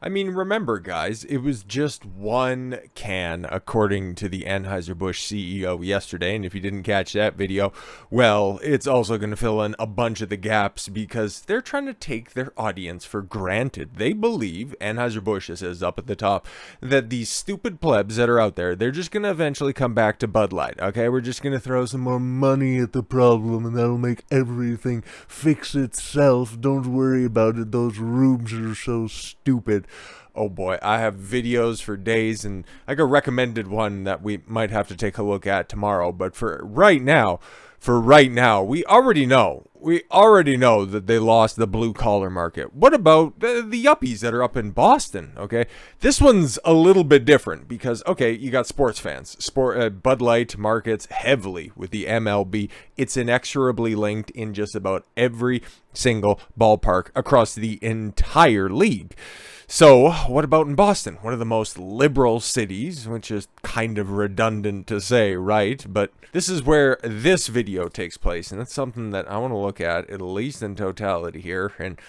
I mean, remember, guys, it was just one can, according to the Anheuser Busch CEO yesterday. And if you didn't catch that video, well, it's also going to fill in a bunch of the gaps because they're trying to take their audience for granted. They believe, Anheuser Busch says up at the top, that these stupid plebs that are out there, they're just going to eventually come back to Bud Light. Okay, we're just going to throw some more money at the problem and that'll make everything fix itself. Don't worry about it. Those rubes are so stupid. Oh boy, I have videos for days, and I got a recommended one that we might have to take a look at tomorrow. But for right now, we already know. We already know that they lost the blue collar market. What about the yuppies that are up in Boston? Okay, this one's a little bit different because okay, you got sports fans. Bud Light markets heavily with the MLB. It's inexorably linked in just about every single ballpark across the entire league. So, what about in Boston? One of the most liberal cities, which is kind of redundant to say, right? But this is where this video takes place, and that's something that I want to look at least in totality here. And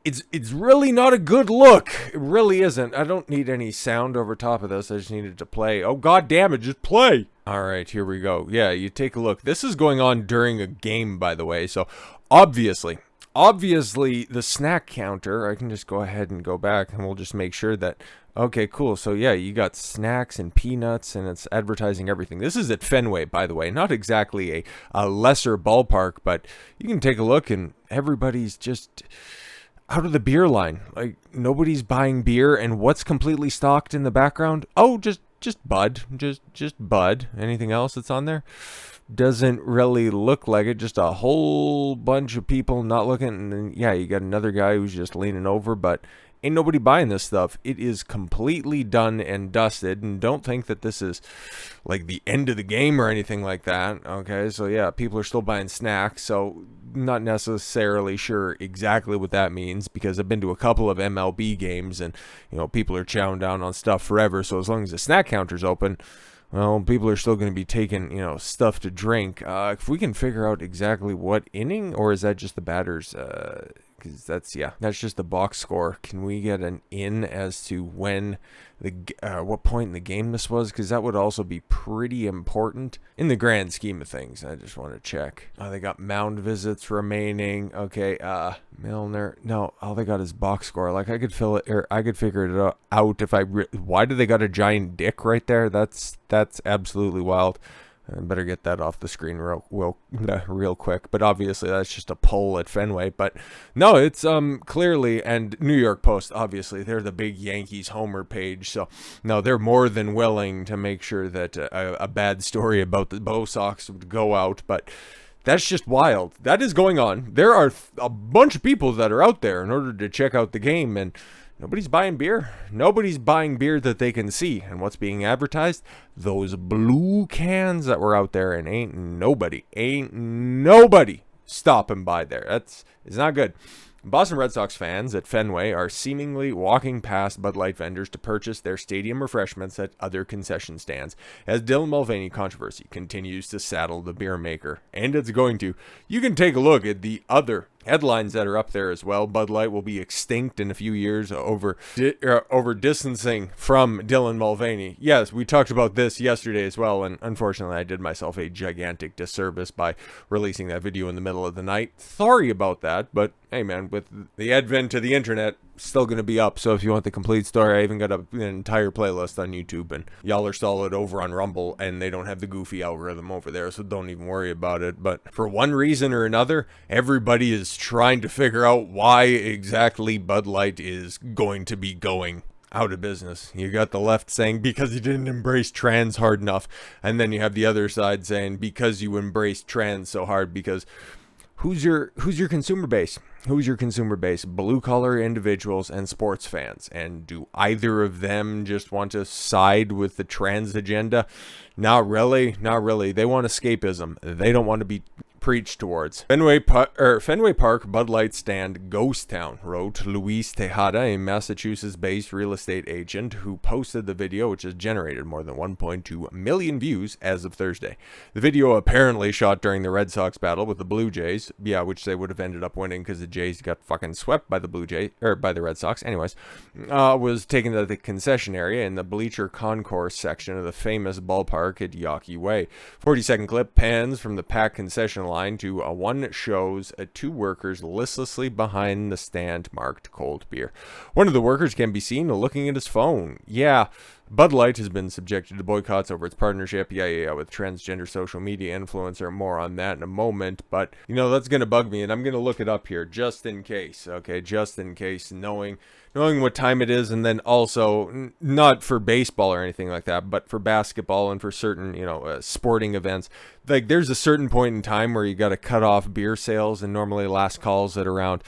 it's really not a good look. It really isn't. I don't need any sound over top of this. I just need it to play. Oh, god damn it, just play! Alright, here we go. Yeah, you take a look. This is going on during a game, by the way, so obviously, the snack counter, I can just go ahead and go back and we'll just make sure that, okay, cool. So yeah, you got snacks and peanuts and it's advertising everything. This is at Fenway, by the way, not exactly a lesser ballpark, but you can take a look and everybody's just out of the beer line. Like nobody's buying beer, and what's completely stocked in the background? Oh, just Bud, just Bud. Anything else that's on there? Doesn't really look like it. Just a whole bunch of people not looking, and then yeah, you got another guy who's just leaning over, but ain't nobody buying this stuff. It is completely done and dusted, and don't think that this is like the end of the game or anything like that. Okay, so yeah, people are still buying snacks, so not necessarily sure exactly what that means because I've been to a couple of MLB games and you know people are chowing down on stuff forever, so as long as the snack counter's open, well, people are still going to be taking, stuff to drink. If we can figure out exactly what inning, or is that just the batters? Because that's just the box score. Can we get an in as to when what point in the game this was? Because that would also be pretty important in the grand scheme of things. I just want to check. They got mound visits remaining. Okay, Milner. No, all they got is box score. Like I could fill it, or I could figure it out if I. Why do they got a giant dick right there? That's absolutely wild. I better get that off the screen real quick. But obviously that's just a poll at Fenway. But no, it's clearly, and New York Post, obviously, they're the big Yankees homer page. So no, they're more than willing to make sure that a bad story about the Bo Sox would go out. But that's just wild. That is going on. There are a bunch of people that are out there in order to check out the game, and nobody's buying beer. Nobody's buying beer that they can see. And what's being advertised? Those blue cans that were out there, and ain't nobody stopping by there. It's not good. Boston Red Sox fans at Fenway are seemingly walking past Bud Light vendors to purchase their stadium refreshments at other concession stands as Dylan Mulvaney controversy continues to saddle the beer maker. And it's going to. You can take a look at the other headlines that are up there as well. Bud Light will be extinct in a few years over distancing from Dylan Mulvaney. Yes, we talked about this yesterday as well, and unfortunately I did myself a gigantic disservice by releasing that video in the middle of the night. Sorry about that, but hey man, with the advent of the internet, still going to be up. So if you want the complete story, I even got an entire playlist on YouTube, and y'all are solid over on Rumble, and they don't have the goofy algorithm over there, so don't even worry about it. But for one reason or another, everybody is trying to figure out why exactly Bud Light is going to be going out of business. You got the left saying because you didn't embrace trans hard enough, and then you have the other side saying because you embraced trans so hard. Because who's your consumer base? Who's your consumer base? Blue collar individuals and sports fans. And do either of them just want to side with the trans agenda? Not really. They want escapism. They don't want to be preach towards. Fenway Park Bud Light stand ghost town, wrote Luis Tejada, a Massachusetts-based real estate agent who posted the video, which has generated more than 1.2 million views as of Thursday. The video, apparently shot during the Red Sox battle with the Blue Jays, which they would have ended up winning because the Jays got fucking swept by the by the Red Sox. Anyways, was taken to the concession area in the bleacher concourse section of the famous ballpark at Yawkey Way. 40-second clip pans from the packed concession line to one shows two workers listlessly behind the stand marked cold beer. One of the workers can be seen looking at his phone. Yeah, Bud Light has been subjected to boycotts over its partnership, with transgender social media influencer. More on that in a moment, but, that's going to bug me, and I'm going to look it up here, just in case, just in case, knowing what time it is, and then also, not for baseball or anything like that, but for basketball and for certain, sporting events. Like, there's a certain point in time where you got to cut off beer sales, and normally last calls at around...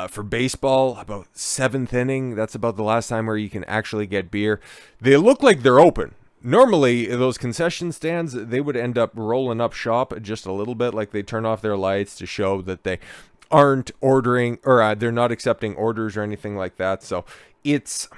for baseball, about 7th inning, that's about the last time where you can actually get beer. They look like they're open. Normally, those concession stands, they would end up rolling up shop just a little bit, like they turn off their lights to show that they aren't ordering, or they're not accepting orders or anything like that. So it's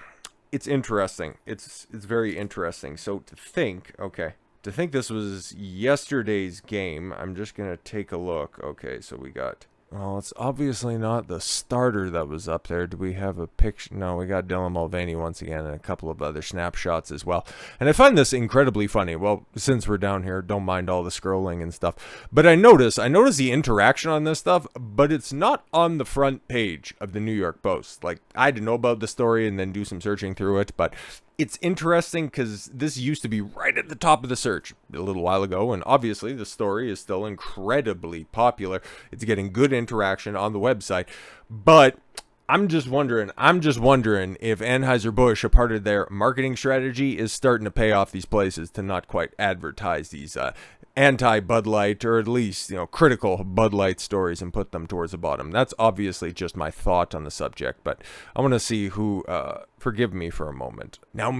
interesting. It's very interesting. So to think this was yesterday's game, I'm just going to take a look. Okay, so we got... Well, it's obviously not the starter that was up there. Do we have a picture? No, we got Dylan Mulvaney once again and a couple of other snapshots as well. And I find this incredibly funny. Well, since we're down here, don't mind all the scrolling and stuff. But I notice the interaction on this stuff, but it's not on the front page of the New York Post. Like, I had to know about the story and then do some searching through it, but it's interesting because this used to be right at the top of the search a little while ago, and obviously the story is still incredibly popular. It's getting good interaction on the website, but I'm just wondering if Anheuser Busch, a part of their marketing strategy, is starting to pay off these places to not quite advertise these anti-Bud Light, or at least, critical Bud Light stories and put them towards the bottom. That's obviously just my thought on the subject, but I want to see who, forgive me for a moment. Now,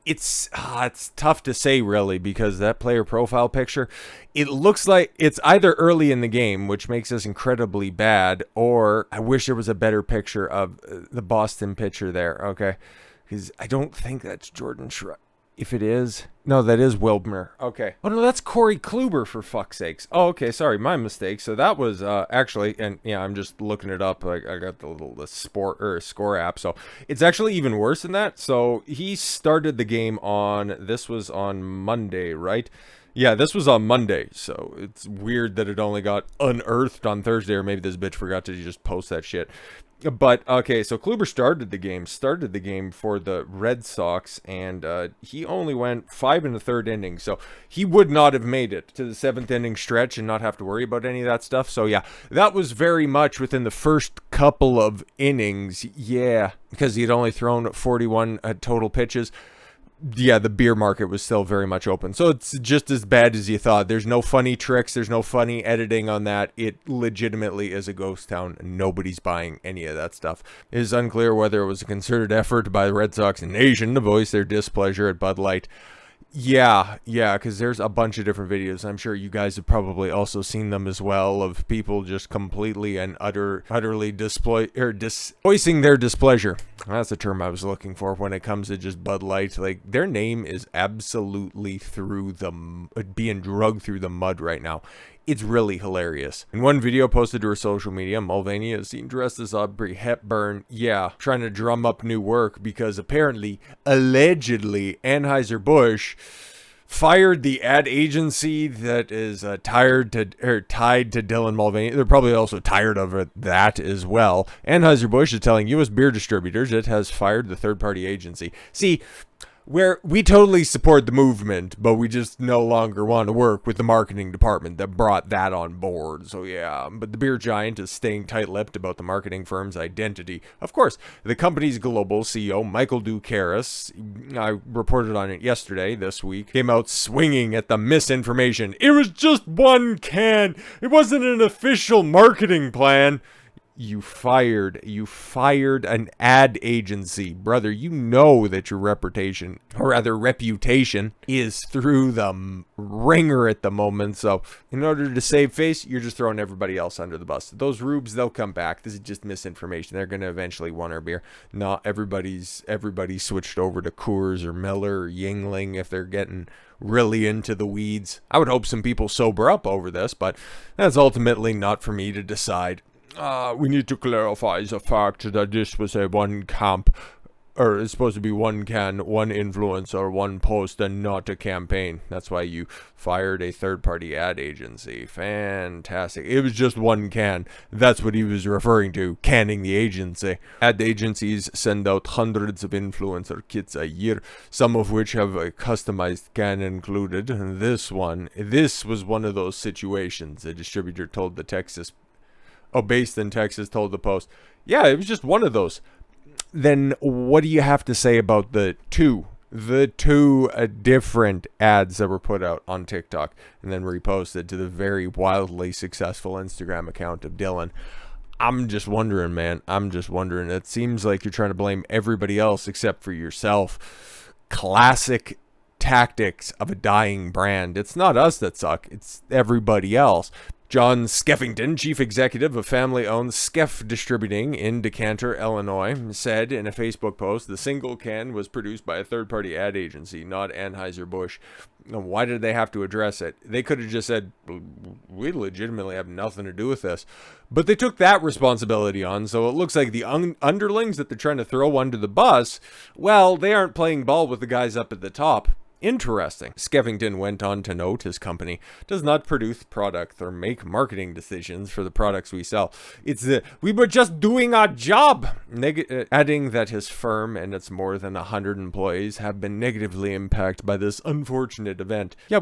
it's tough to say, really, because that player profile picture, it looks like it's either early in the game, which makes this incredibly bad, or I wish there was a better picture of the Boston pitcher there, okay? Because I don't think that's Jordan Schreiber. If it is, no, that is Wilbner. Okay. Oh no, that's Corey Kluber, for fuck's sakes. Oh, okay, sorry, my mistake. So that was actually, and yeah, I'm just looking it up. I got the score app. So it's actually even worse than that. So he started the game this was on Monday, right? Yeah, this was on Monday, so it's weird that it only got unearthed on Thursday, or maybe this bitch forgot to just post that shit. But, okay, so Kluber started the game for the Red Sox, and he only went 5 1/3 innings, so he would not have made it to the 7th inning stretch and not have to worry about any of that stuff. So, yeah, that was very much within the first couple of innings, yeah, because he had only thrown 41 total pitches. Yeah, the beer market was still very much open. So it's just as bad as you thought. There's no funny tricks. There's no funny editing on that. It legitimately is a ghost town. Nobody's buying any of that stuff. It is unclear whether it was a concerted effort by the Red Sox Nation to voice their displeasure at Bud Light. Yeah, because there's a bunch of different videos. I'm sure you guys have probably also seen them as well, of people just completely and utterly voicing their displeasure. That's the term I was looking for when it comes to just Bud Light. Like, their name is absolutely being drugged through the mud right now. It's really hilarious. In one video posted to her social media, Mulvaney is seen dressed as Audrey Hepburn, trying to drum up new work because allegedly, Anheuser Busch fired the ad agency that is tied to Dylan Mulvaney. They're probably also tired of that as well. Anheuser Busch is telling U.S. beer distributors it has fired the third-party agency. See, where we totally support the movement, but we just no longer want to work with the marketing department that brought that on board. So yeah, but the beer giant is staying tight-lipped about the marketing firm's identity. Of course, the company's global CEO, Michael Ducaris, I reported on it this week, came out swinging at the misinformation. It was just one can. It wasn't an official marketing plan. You fired an ad agency. Brother, you know that your reputation, or rather reputation, is through the ringer at the moment. So in order to save face, you're just throwing everybody else under the bus. Those rubes, they'll come back. This is just misinformation. They're going to eventually want our beer. Not everybody's switched over to Coors or Miller or Yingling if they're getting really into the weeds. I would hope some people sober up over this, but that's ultimately not for me to decide. We need to clarify the fact that this was a one camp, or it's supposed to be one can, one influencer, one post, and not a campaign. That's why you fired a third-party ad agency. Fantastic. It was just one can. That's what he was referring to, canning the agency. Ad agencies send out hundreds of influencer kits a year, some of which have a customized can included. This was one of those situations. The distributor told based in Texas, told the Post. Yeah, it was just one of those. Then what do you have to say about the two different ads that were put out on TikTok and then reposted to the very wildly successful Instagram account of Dylan? I'm just wondering, man. It seems like you're trying to blame everybody else except for yourself. Classic tactics of a dying brand. It's not us that suck. It's everybody else. John Skeffington, chief executive of family-owned Skeff Distributing in Decanter, Illinois, said in a Facebook post, the single can was produced by a third-party ad agency, not Anheuser Busch. Why did they have to address it? They could have just said, we legitimately have nothing to do with this. But they took that responsibility on, so it looks like the underlings that they're trying to throw under the bus, well, they aren't playing ball with the guys up at the top. Interesting. Skeffington went on to note his company does not produce products or make marketing decisions for the products we sell. We were just doing our job. Adding that his firm and its more than 100 employees have been negatively impacted by this unfortunate event. Yeah,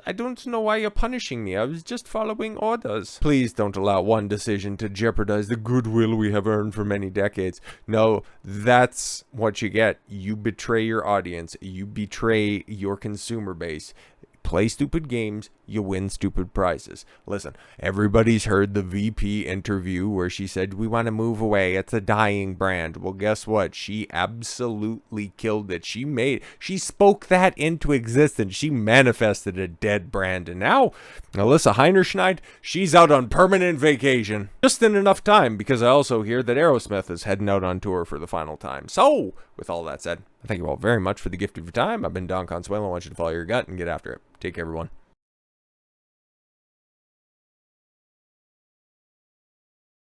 I don't know why you're punishing me. I was just following orders. Please don't allow one decision to jeopardize the goodwill we have earned for many decades. No, that's what you get. You betray your audience. You betray your consumer base. Play stupid games, you win stupid prizes. Listen, everybody's heard the VP interview where she said, we want to move away. It's a dying brand. Well, guess what? She absolutely killed it. She spoke that into existence. She manifested a dead brand. And now, Alyssa Heinerschneid, she's out on permanent vacation. Just in enough time, because I also hear that Aerosmith is heading out on tour for the final time. So, with all that said, thank you all very much for the gift of your time. I've been Don Consuelo. I want you to follow your gut and get after it. Take care, everyone.